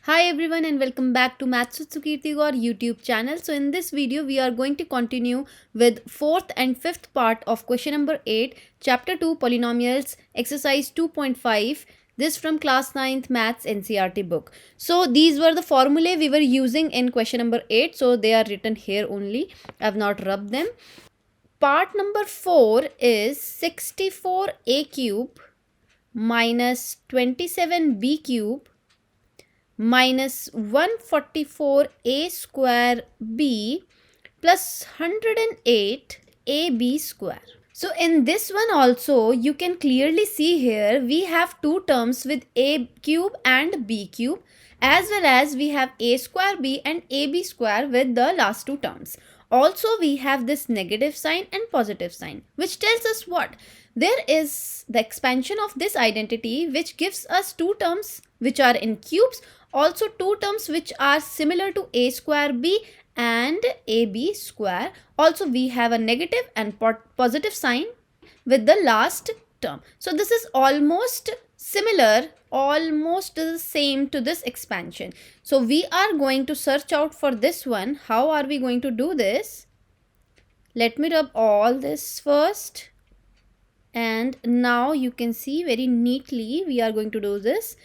Hi everyone and welcome back to Maths with Sukirti Gaur YouTube channel. So in this video we are going to continue with fourth and fifth part of question number 8 chapter 2 polynomials exercise 2.5. This from class 9th maths NCERT book. So these were the formulae we were using in question number 8, so they are written here only. I have not rubbed them. Part number 4 is 64a cube minus 27b cube minus 144a square b plus 108 ab square. So in this one also you can clearly see here we have two terms with a cube and b cube, as well as we have a square b and ab square with the last two terms. Also we have this negative sign and positive sign, which tells us what? There is the expansion of this identity which gives us two terms which are in cubes, also two terms which are similar to a square b and ab square. Also we have a negative and positive sign with the last term. So this is almost similar, almost the same to this expansion. So we are going to search out for this one. How are we going to do this? Let me rub all this first. And now you can see very neatly we are going to do this.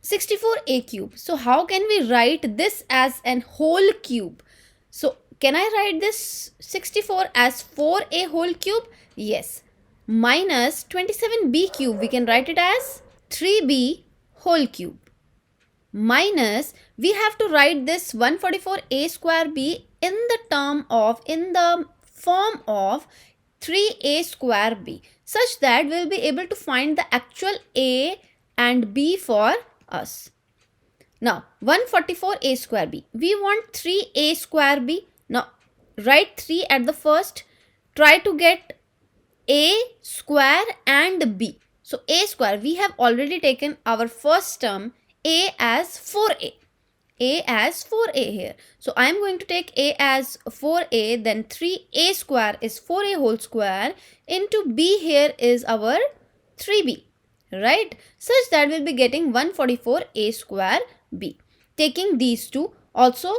64a cube. So how can we write this as an whole cube? So can I write this 64 as 4a whole cube? Yes. Minus 27b cube, we can write it as 3b whole cube. Minus, we have to write this 144a square b in the form of 3a square b, such that we will be able to find the actual a and b for us. Now 144a square b, we want 3a square b. Now write 3 at the first. Try to get a square and b. So a square, we have already taken our first term a as 4a. A as 4a here. So I am going to take a as 4a, then 3a square is 4a whole square into b here is our 3b, right? Such that we'll be getting 144a square b. Taking these two, also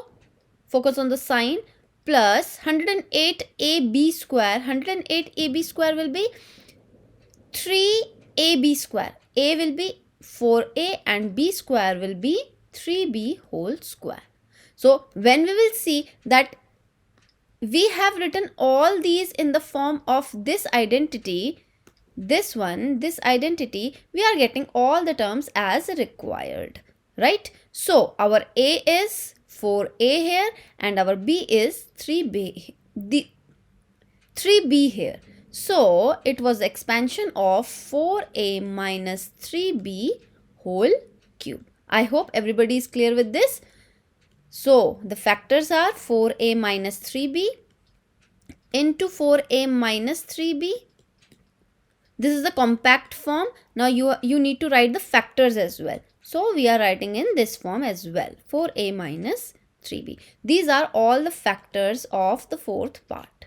focus on the sign, plus 108ab square. 108ab square will be 3ab square. A will be 4a and b square will be 3b whole square. So when we will see that we have written all these in the form of this identity, this identity, we are getting all the terms as required, right? So our a is 4a here and our b is 3b, 3b here. So it was expansion of 4a minus 3b whole cube. I hope everybody is clear with this. So the factors are 4a minus 3b into 4a minus 3b. This is the compact form. Now you need to write the factors as well. So we are writing in this form as well, 4a minus 3b. These are all the factors of the fourth part.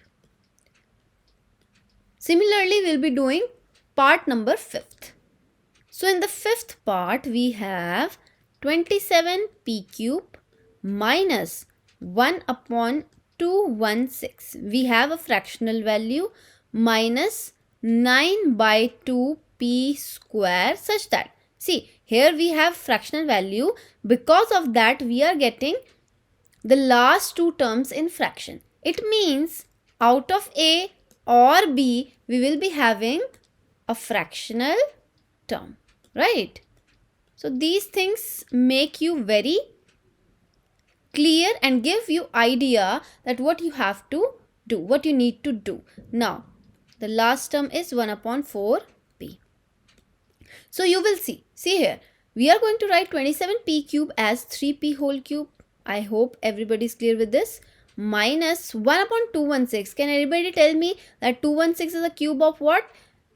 Similarly, we'll be doing part number 5th. So in the 5th part, we have 27p cube minus 1 upon 216. We have a fractional value minus 9 by 2p square, such that, see, here we have fractional value. Because of that, we are getting the last two terms in fraction. It means out of a or b, we will be having a fractional term, right? So these things make you very clear and give you idea that what you have to do, what you need to do. Now the last term is 1 upon 4p. So you will see here, we are going to write 27p cube as 3p whole cube. I hope everybody is clear with this. Minus 1 upon 216. Can anybody tell me that 216 is a cube of what?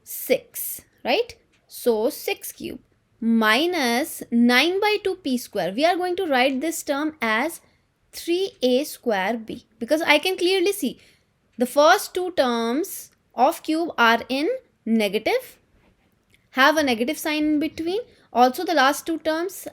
6, right? So 6 cube minus 9 by 2p square. We are going to write this term as 3a square b, because I can clearly see the first two terms of cube are in negative, have a negative sign in between. Also the last two terms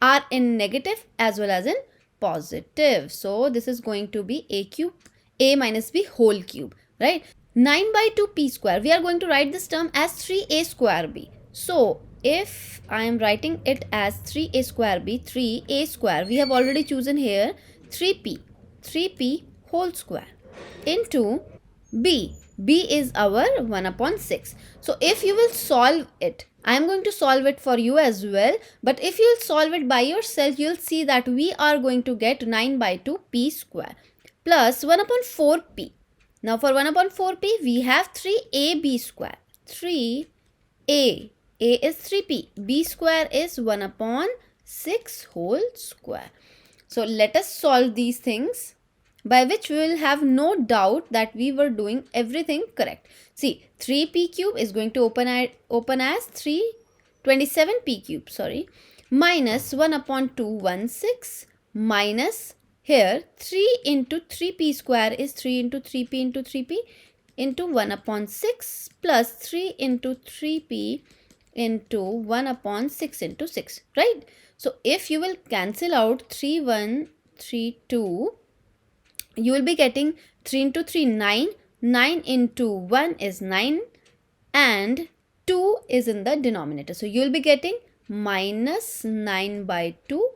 are in negative as well as in positive. So this is going to be a cube, a minus b whole cube, right? 9 by 2 p square, we are going to write this term as 3a square b. So if I am writing it as 3a square b, 3a square, we have already chosen here 3p whole square into b. B is our 1 upon 6. So if you will solve it, I am going to solve it for you as well. But if you will solve it by yourself, you will see that we are going to get 9 by 2 p square plus 1 upon 4p. Now for 1 upon 4p, we have 3ab square. 3a. A is 3p. B square is 1 upon 6 whole square. So let us solve these things, by which we will have no doubt that we were doing everything correct. See, 3p cube is going to open as 327p cube, minus 1 upon 216 minus here 3 into 3p square is 3 into 3p into 3p into 1 upon 6 plus 3 into 3p into 1 upon 6 into 6, right? So if you will cancel out 3, 1, 3, 2, you will be getting 3 into 3, 9. 9 into 1 is 9 and 2 is in the denominator. So you will be getting minus 9 by 2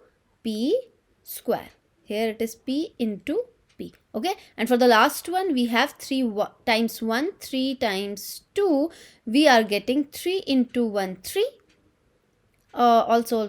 p square. Here it is p into p. Okay. And for the last one, we have 3 times 1, 3 times 2. We are getting 3 into 1, 3. Also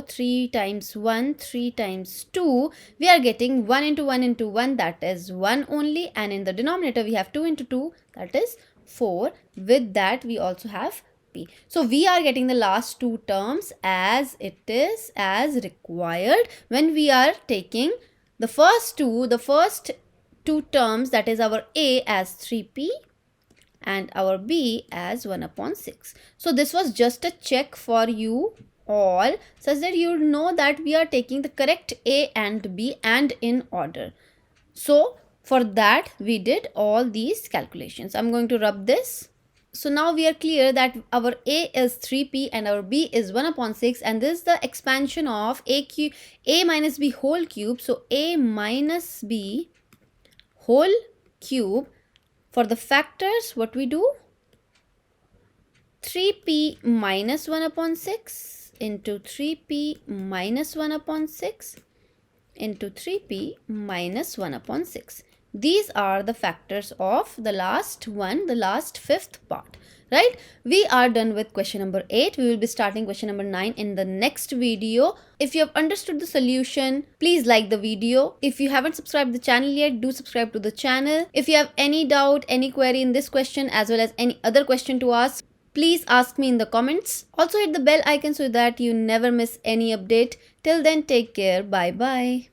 3 times 1, 3 times 2, we are getting 1 into 1 into 1, that is 1 only, and in the denominator we have 2 into 2, that is 4. With that we also have p. So we are getting the last two terms as it is, as required, when we are taking the first two terms, that is our a as 3p and our b as 1 upon 6. So this was just a check for you all, such that you know that we are taking the correct a and b and in order. So for that we did all these calculations. I'm going to rub this. So now we are clear that our a is 3p and our b is 1 upon 6, and this is the expansion of a minus b whole cube. So a minus b whole cube. For the factors, what we do? 3p minus 1 upon 6 into 3p minus 1 upon 6 into 3p minus 1 upon 6. These are the factors of the last one, the last fifth part, right? We are done with question number 8. We will be starting question number 9 in the next video. If you have understood the solution, please like the video. If you haven't subscribed the channel yet, do subscribe to the channel. If you have any doubt, any query in this question as well as any other question to ask, please ask me in the comments. Also hit the bell icon so that you never miss any update. Till then, take care. Bye bye.